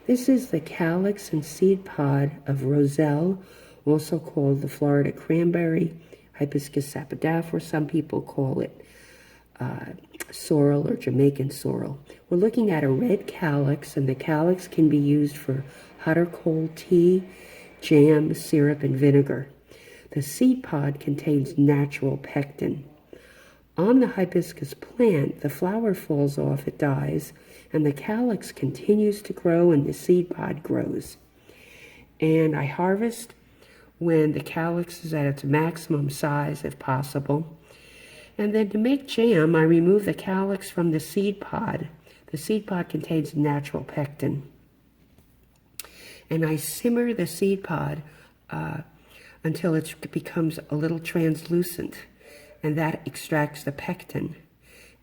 This is the calyx and seed pod of Roselle, also called the Florida cranberry, Hibiscus sabdariffa, or some people call it sorrel or Jamaican sorrel. We're looking at a red calyx, and the calyx can be used for hot or cold tea, jam, syrup, and vinegar. The seed pod contains natural pectin. On the hibiscus plant, the flower falls off, it dies, and the calyx continues to grow and the seed pod grows. And I harvest when the calyx is at its maximum size, if possible. And then to make jam, I remove the calyx from the seed pod. The seed pod contains natural pectin. And I simmer the seed pod until it becomes a little translucent, and that extracts the pectin.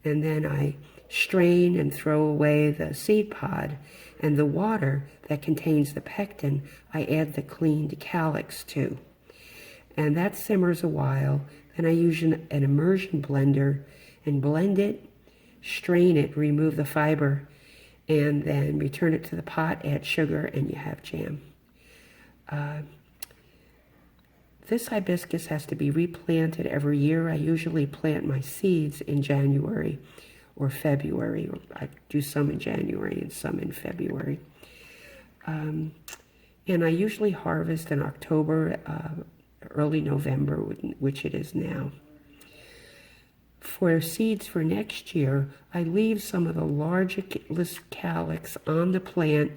And then I strain and throw away the seed pod, and the water that contains the pectin, I add the cleaned calyx to. And that simmers a while. Then I use an immersion blender and blend it, strain it, remove the fiber, and then return it to the pot, add sugar, and you have jam. This hibiscus has to be replanted every year. I usually plant my seeds in January or February, or I do some in January and some in February. And I usually harvest in October, early November, which it is now. For seeds for next year, I leave some of the largest calyx on the plant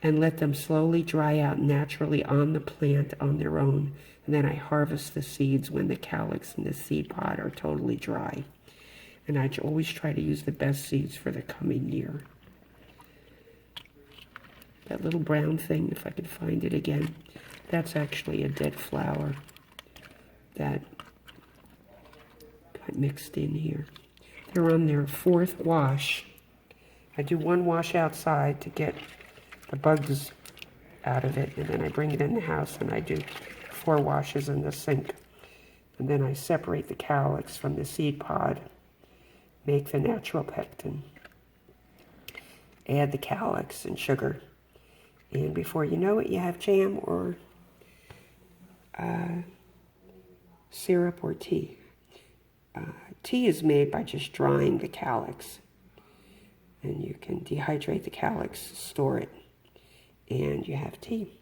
and let them slowly dry out naturally on the plant on their own. And then I harvest the seeds when the calyx and the seed pod are totally dry. And I always try to use the best seeds for the coming year. That little brown thing, if I could find it again, that's actually a dead flower that got mixed in here. They're on their fourth wash. I do one wash outside to get the bugs out of it, and then I bring it in the house and I do 4 washes in the sink. And then I separate the calyx from the seed pod, make the natural pectin, add the calyx and sugar, and before you know it, you have jam or syrup or tea. Tea is made by just drying the calyx, and you can dehydrate the calyx, store it, and you have tea.